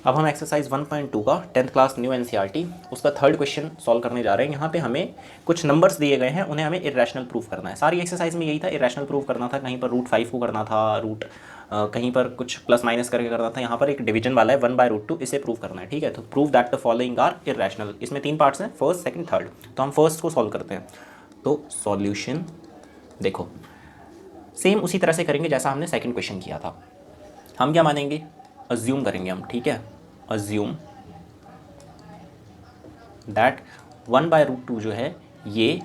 अब हम एक्सरसाइज 1.2 का 10th क्लास न्यू एनसीईआरटी उसका थर्ड क्वेश्चन सॉल्व करने जा रहे हैं। यहाँ पे हमें कुछ नंबर्स दिए गए हैं, उन्हें हमें इरेशनल प्रूफ करना है। सारी एक्सरसाइज में यही था, इरेशनल प्रूफ करना था। कहीं पर √5 को करना था, कहीं पर कुछ प्लस माइनस करके करना था। यहाँ पर एक डिवीजन वाला है 1/√2, इसे प्रूव करना है। ठीक है, तो prove that the following are irrational. इसमें 3 पार्ट्स हैं, फर्स्ट सेकंड थर्ड। तो हम फर्स्ट को सॉल्व करते हैं। तो सॉल्यूशन देखो सेम उसी तरह से करेंगे जैसा हमने सेकंड क्वेश्चन किया था। हम क्या मानेंगे, अज्यूम करेंगे हम। ठीक है, अज्यूम दैट 1/√2 जो है ये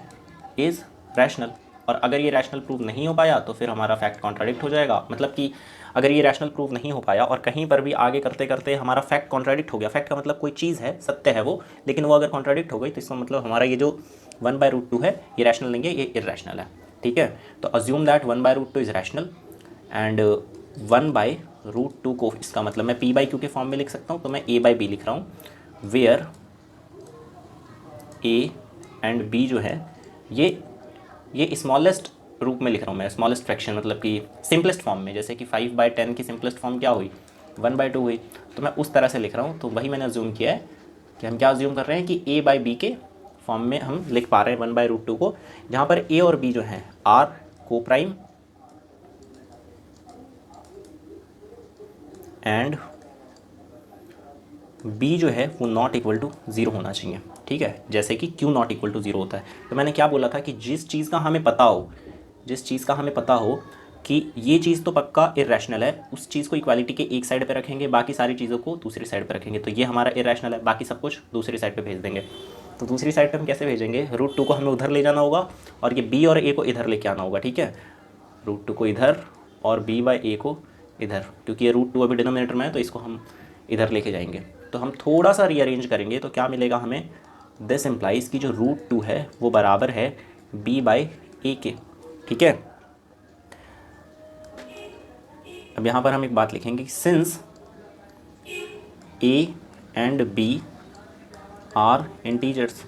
इज़ रैशनल। और अगर ये रैशनल प्रूव नहीं हो पाया तो फिर हमारा फैक्ट कॉन्ट्राडिक्ट हो जाएगा। मतलब कि अगर ये रैशनल प्रूव नहीं हो पाया और कहीं पर भी आगे करते करते हमारा फैक्ट कॉन्ट्राडिक्ट हो गया, फैक्ट का मतलब कोई चीज़ है, सत्य है वो, लेकिन वो अगर कॉन्ट्राडिक्ट हो गई तो इसका मतलब हमारा ये जो 1/√2 है ये रैशनल नहीं है, ये इरैशनल है। ठीक है, तो assume that 1/√2 is rational and 1/√2 को इसका मतलब मैं p/q के फॉर्म में लिख सकता हूँ, तो मैं a/b लिख रहा हूँ। वेयर a एंड b जो है ये स्मॉलेस्ट रूप में लिख रहा हूँ मैं, स्मॉलेस्ट फ्रैक्शन, मतलब कि सिंपलेस्ट फॉर्म में। जैसे कि 5/10 की सिंपलेस्ट फॉर्म क्या हुई, 1/2 हुई। तो मैं उस तरह से लिख रहा हूँ। तो वही मैंने अज्यूम किया है कि हम क्या अज्यूम कर रहे हैं कि a/b के फॉर्म में हम लिख पा रहे हैं 1/√2 को, जहाँ पर a और b जो हैं आर को प्राइम एंड b जो है वो नॉट इक्वल टू 0 होना चाहिए। ठीक है, जैसे कि q नॉट इक्वल टू 0 होता है। तो मैंने क्या बोला था कि जिस चीज़ का हमें पता हो कि ये चीज़ तो पक्का इरेशनल है, उस चीज़ को इक्वालिटी के एक साइड पे रखेंगे, बाकी सारी चीज़ों को दूसरी साइड पे रखेंगे। तो ये हमारा इरेशनल है, बाकी सब कुछ दूसरी साइड पे भेज देंगे। तो दूसरी साइड पे हम कैसे भेजेंगे, √2 को हमें उधर ले जाना होगा और ये b और a को इधर लेके आना होगा। ठीक है, √2 को इधर और b/a को इधर, क्योंकि ये √2 अभी डिनोमिनेटर में है तो इसको हम इधर लेके जाएंगे। तो हम थोड़ा सा रीअरेंज करेंगे तो क्या मिलेगा हमें, दिस इम्प्लाइज कि जो √2 है वो बराबर है b/a के। ठीक है, अब यहाँ पर हम एक बात लिखेंगे, since a and b are integers,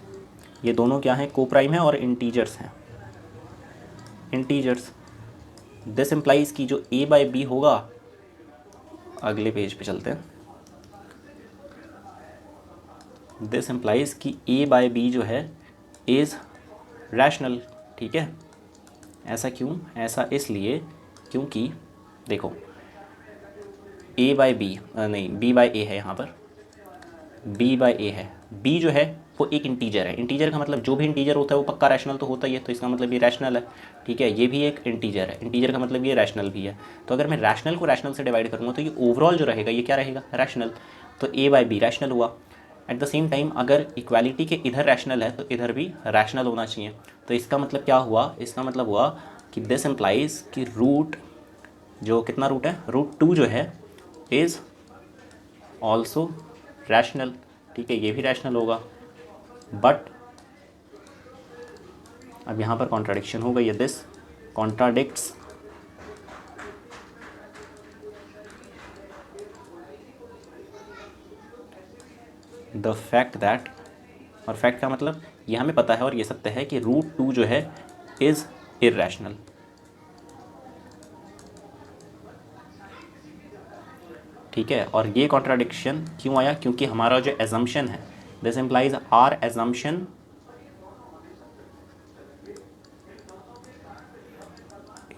ये दोनों क्या हैं, कोप्राइम है और इंटीजर्स हैं, इंटीजर्स। दिस इम्प्लाइज कि जो a/b होगा, अगले पेज पे चलते हैं। दिस इम्प्लाइज कि a/b जो है इज़ रैशनल। ठीक है, ऐसा क्यों, ऐसा इसलिए क्योंकि देखो a/b नहीं b/a है, यहाँ पर b/a है। b जो है वो एक इंटीजर है। इंटीजर का मतलब जो भी इंटीजर होता है वो पक्का रैशनल तो होता ही है, तो इसका मतलब ये रैशनल है। ठीक है, ये भी एक इंटीजर है, इंटीजर का मतलब ये रैशनल भी है। तो अगर मैं रैशनल को रैशनल से डिवाइड करूँगा तो ये ओवरऑल जो रहेगा ये क्या रहेगा, रैशनल। तो a/b रैशनल हुआ। एट द सेम टाइम अगर इक्वालिटी के इधर रैशनल है तो इधर भी रैशनल होना चाहिए। तो इसका मतलब क्या हुआ, इसका मतलब हुआ कि दिस इम्प्लाइज कि रूट जो कितना रूट है, √2 जो है इज़ ऑल्सो रैशनल। ठीक है, ये भी रैशनल होगा। बट अब यहाँ पर कॉन्ट्राडिक्शन हो गई है, this contradicts the fact that, और फैक्ट का मतलब ये हमें पता है और ये सत्य है कि √2 जो है इज़ इरैशनल। ठीक है, और ये कॉन्ट्राडिक्शन क्यों आया, क्योंकि हमारा जो एजम्पशन है, this implies our assumption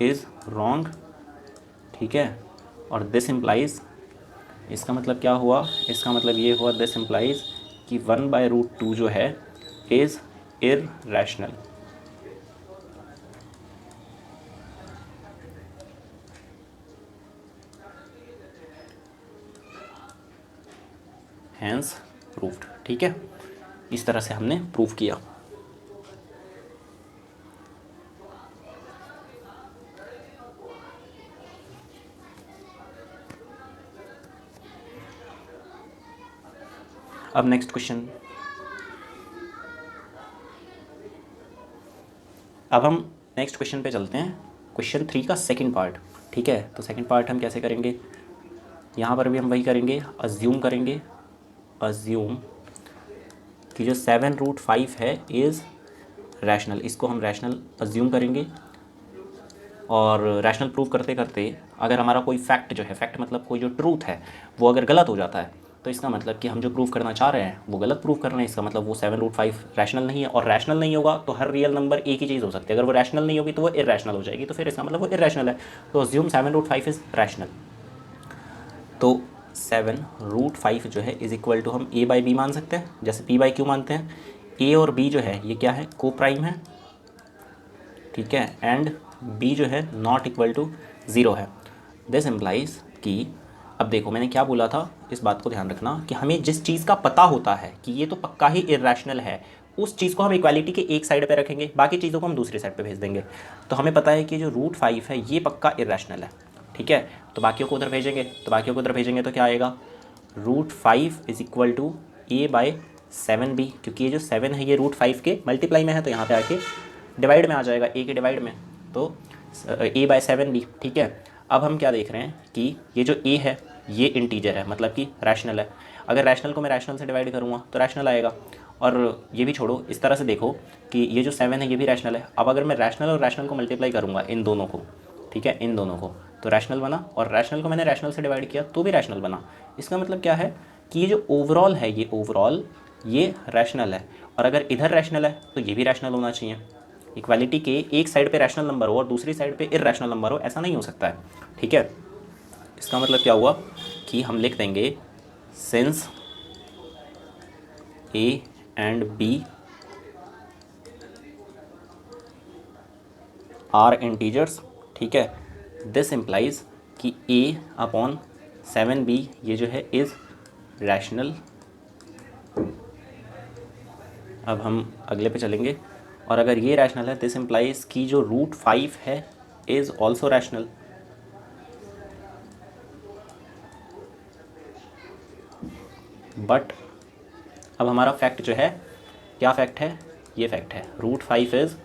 is wrong. ठीक है, और दिस इम्प्लाइज, इसका मतलब क्या हुआ, इसका मतलब ये हुआ दिस इम्प्लाइज कि 1/√2 जो है इज़ इरैशनल। Hence proved. ठीक है, इस तरह से हमने प्रूव किया। अब नेक्स्ट क्वेश्चन, अब हम नेक्स्ट क्वेश्चन पे चलते हैं, क्वेश्चन 3 का सेकंड पार्ट। ठीक है, तो सेकंड पार्ट हम कैसे करेंगे, यहाँ पर भी हम वही करेंगे, अज्यूम करेंगे, अज्यूम कि जो 7√5 है इज़ रैशनल, इसको हम रैशनल अज्यूम करेंगे। और रैशनल प्रूव करते करते अगर हमारा कोई फैक्ट जो है, फैक्ट मतलब कोई जो ट्रूथ है वो अगर गलत हो जाता है तो इसका मतलब कि हम जो प्रूव करना चाह रहे हैं वो गलत प्रूव कर रहे हैं। इसका मतलब वो 7√5 रैशनल नहीं है, और रैशनल नहीं होगा तो हर रियल नंबर एक ही चीज़ हो सकती है, अगर वो रैशनल नहीं होगी तो वो इरैशनल हो जाएगी, तो फिर इसका मतलब वो इरैशनल है। तो अज्यूम 7√5 इज़ रैशनल। तो 7√5 जो है इज इक्वल टू हम a/b मान सकते हैं, जैसे p/q मानते हैं। a और b जो है ये क्या है, को प्राइम है, ठीक है, एंड b जो है नॉट इक्वल टू 0 है। दिस इम्प्लाइज कि, अब देखो मैंने क्या बोला था, इस बात को ध्यान रखना कि हमें जिस चीज़ का पता होता है कि ये तो पक्का ही इरैशनल है, उस चीज़ को हम इक्वालिटी के एक साइड पे रखेंगे, बाकी चीज़ों को हम दूसरी साइड पे भेज देंगे। तो हमें पता है कि जो √5 है ये पक्का इरैशनल है, ठीक है, तो बाकियों को उधर भेजेंगे, तो बाकियों को उधर भेजेंगे तो क्या आएगा, √5 इज इक्वल टू a/7b, क्योंकि ये जो 7 है ये √5 के मल्टीप्लाई में है, तो यहाँ पे आके डिवाइड में आ जाएगा, a के डिवाइड में, तो a/7b, ठीक है। अब हम क्या देख रहे हैं कि ये जो a है ये इंटीजर है, मतलब कि रैशनल है। अगर रैशनल को मैं रैशनल से डिवाइड करूँगा तो रैशनल आएगा, और ये भी छोड़ो, इस तरह से देखो कि ये जो 7 है ये भी रैशनल है। अब अगर मैं रैशनल और रैशनल को मल्टीप्लाई करूँगा, इन दोनों को, ठीक है, इन दोनों को, तो रैशनल बना, और रैशनल को मैंने रैशनल से डिवाइड किया तो भी रैशनल बना। इसका मतलब क्या है कि ये जो ओवरऑल है ये ओवरऑल ये रैशनल है, और अगर इधर रैशनल है तो ये भी रैशनल होना चाहिए। इक्वालिटी के एक साइड पे रैशनल नंबर हो और दूसरी साइड पे इरैशनल नंबर हो, ऐसा नहीं हो सकता है, ठीक है। इसका मतलब क्या हुआ कि हम लिख देंगे since a and b are integers, ठीक है, दिस इम्प्लाइज कि a/7b ये जो है इज़ रैशनल। अब हम अगले पे चलेंगे, और अगर ये रैशनल है दिस इम्प्लाइज कि जो √5 है इज़ ऑल्सो रैशनल। बट अब हमारा फैक्ट जो है, क्या फैक्ट है, ये फैक्ट है, √5 इज़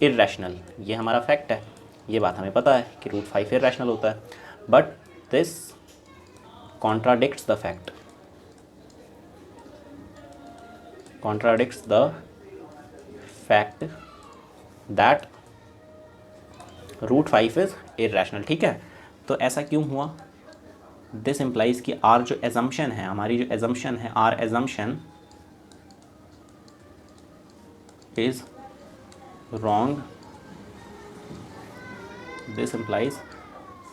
इरैशनल, ये हमारा फैक्ट है, ये बात हमें पता है कि √5 इरैशनल होता है। But this contradicts the fact, contradicts the fact that √5 is irrational, ठीक है। तो ऐसा क्यों हुआ, दिस इम्प्लाइज कि आर जो एजम्पशन है, हमारी जो एजम्पशन है, our assumption is wrong. This implies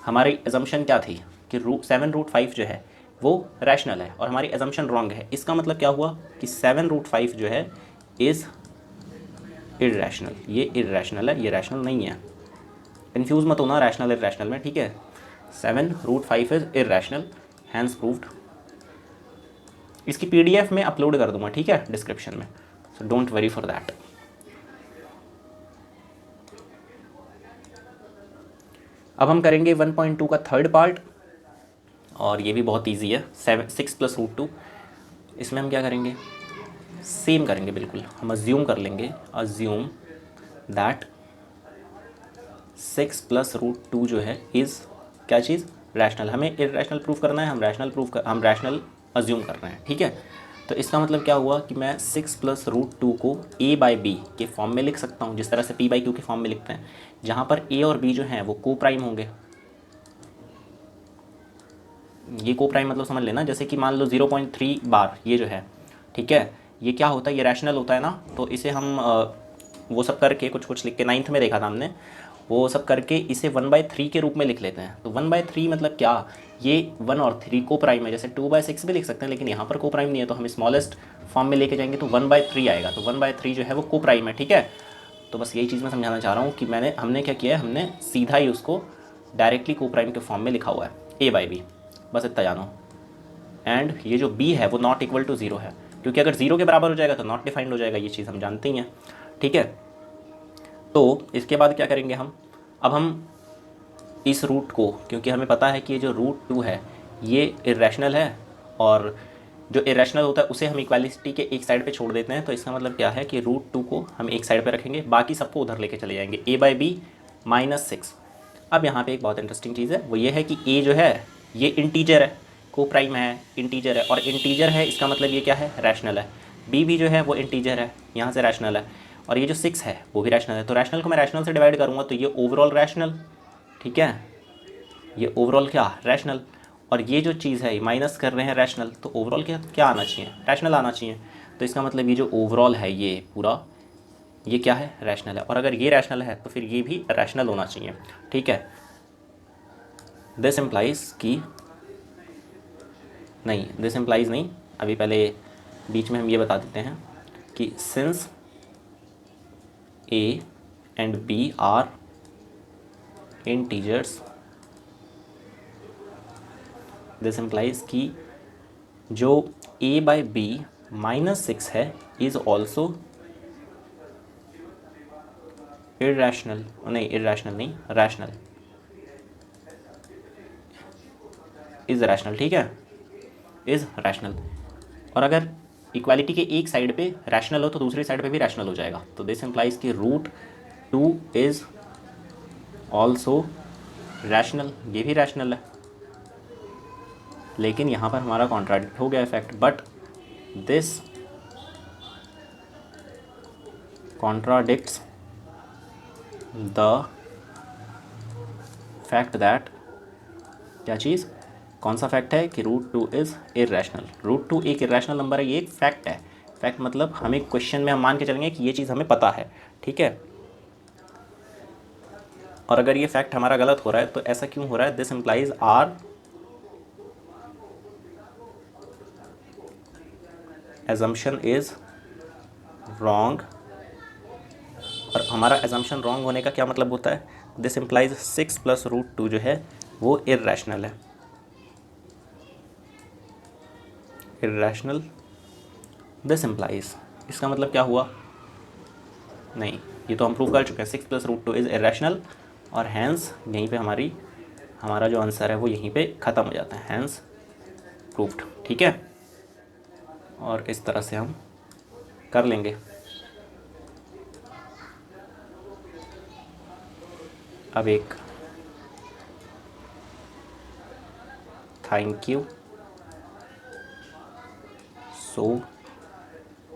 हमारी एजम्पशन क्या थी कि 7√5 जो है वो रैशनल है, और हमारी एजम्पशन रॉन्ग है। इसका मतलब क्या हुआ कि 7√5 जो है इज़ इरैशनल, ये इरैशनल है, ये रैशनल नहीं है। कन्फ्यूज़ मत होना रैशनल इरैशनल में, ठीक है। 7√5 इज़ इरैशनल, हैंस प्रूव्ड। इसकी PDF में अपलोड कर दूंगा, ठीक है, डिस्क्रिप्शन में, so don't worry for that. अब हम करेंगे 1.2 का थर्ड पार्ट, और ये भी बहुत इजी है, 6 + √2। इसमें हम क्या करेंगे, सेम करेंगे बिल्कुल, हम अज्यूम कर लेंगे, अज्यूम दैट 6 + √2 जो है इज़ क्या चीज़, रैशनल। हमें इरैशनल प्रूफ करना है, हम रैशनल अज्यूम कर रहे हैं, ठीक है। तो इसका मतलब क्या हुआ कि मैं 6 + √2 को a/b के फॉर्म में लिख सकता हूँ, जिस तरह से p/q के फॉर्म में लिखते हैं, जहाँ पर a और b जो हैं वो को प्राइम होंगे। ये को प्राइम मतलब समझ लेना, जैसे कि मान लो 0.3 बार ये जो है, ठीक है, ये क्या होता है, ये रैशनल होता है ना, तो इसे हम वो सब करके कुछ कुछ लिख के 9th में देखा था हमने, वो सब करके इसे 1/3 के रूप में लिख लेते हैं। तो 1/3 मतलब क्या, ये 1 और 3 को प्राइम है, जैसे 2/6 भी लिख सकते हैं, लेकिन यहाँ पर को प्राइम नहीं है, तो हम स्मॉलेस्ट फॉर्म में लेके जाएंगे तो 1/3 आएगा, तो 1/3 जो है वो को प्राइम है, ठीक है। तो बस यही चीज़ मैं समझाना चाह रहा हूँ कि हमने क्या किया है, हमने सीधा ही उसको डायरेक्टली को प्राइम के फॉर्म में लिखा हुआ है a/b, बस इतना जानो। एंड ये जो b है वो नॉट इक्वल टू 0 है, क्योंकि अगर 0 के बराबर हो जाएगा तो नॉट डिफाइंड हो जाएगा, ये चीज़ हम जानते ही हैं, ठीक है। तो इसके बाद क्या करेंगे हम, अब हम इस रूट को, क्योंकि हमें पता है कि ये जो √2 है ये इरैशनल है, और जो इरैशनल होता है उसे हम इक्वालिटी के एक साइड पे छोड़ देते हैं, तो इसका मतलब क्या है कि √2 को हम एक साइड पे रखेंगे, बाकी सबको उधर लेके चले जाएंगे, a/b -6। अब यहाँ पे एक बहुत इंटरेस्टिंग चीज़ है, वो ये है कि a जो है ये इंटीजर है, को प्राइम है, इंटीजर है, और इंटीजर है इसका मतलब ये क्या है, रैशनल है। b भी जो है वो इंटीजर है, यहाँ से रैशनल है, और ये जो 6 है वो भी रैशनल है। तो रैशनल को मैं रैशनल से डिवाइड करूँगा तो ये ओवरऑल रैशनल, ठीक है, ये ओवरऑल क्या, रैशनल। और ये जो चीज़ है माइनस कर रहे हैं रैशनल, तो ओवरऑल क्या क्या आना चाहिए, रैशनल आना चाहिए। तो इसका मतलब ये जो ओवरऑल है ये पूरा, ये क्या है, रैशनल है। और अगर ये रैशनल है तो फिर ये भी रैशनल होना चाहिए, ठीक है। दिस इम्प्लाइज की, नहीं दिस इम्प्लाइज नहीं, अभी पहले बीच में हम ये बता देते हैं कि since A and B are integers, this implies कि जो a बाई बी -6 है इज़ ऑल्सो इर्रैशनल, नहीं इर्रैशनल नहीं, रैशनल, इज़ रैशनल, ठीक है, इज़ रैशनल। और अगर इक्वालिटी के एक साइड पे रैशनल हो तो दूसरी साइड पे भी रैशनल हो जाएगा। तो दिस इम्प्लाइज कि √2 इज़ ऑल्सो रैशनल, ये भी रैशनल है। लेकिन यहाँ पर हमारा कॉन्ट्राडिक्ट हो गया effect, but this contradicts the fact that, क्या चीज़, कौन सा फैक्ट है कि √2 इज़ इर्रैशनल। √2 एक इर्रैशनल नंबर है, ये एक फैक्ट है। फैक्ट मतलब हमें क्वेश्चन में हम मान के चलेंगे कि ये चीज़ हमें पता है, ठीक है। और अगर ये फैक्ट हमारा गलत हो रहा है तो ऐसा क्यों हो रहा है, this implies our assumption is wrong. और हमारा एजम्पशन रॉन्ग होने का क्या मतलब होता है, दिस इम्प्लाइज 6 + √2 जो है वो इर्रैशनल है, इर्रैशनल। दिस इम्प्लाइज, इसका मतलब क्या हुआ, नहीं ये तो हम प्रूव कर चुके हैं, 6 + √2 इज़ इर्रैशनल। और हैंस यहीं पे हमारा जो आंसर है वो यहीं पे ख़त्म हो जाता है, हैंस प्रूव्ड, ठीक है। और इस तरह से हम कर लेंगे। अब एक थैंक यू सो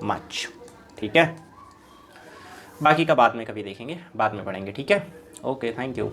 मच, ठीक है। बाकी का बाद में कभी देखेंगे, बाद में पढ़ेंगे, ठीक है। Okay, thank you.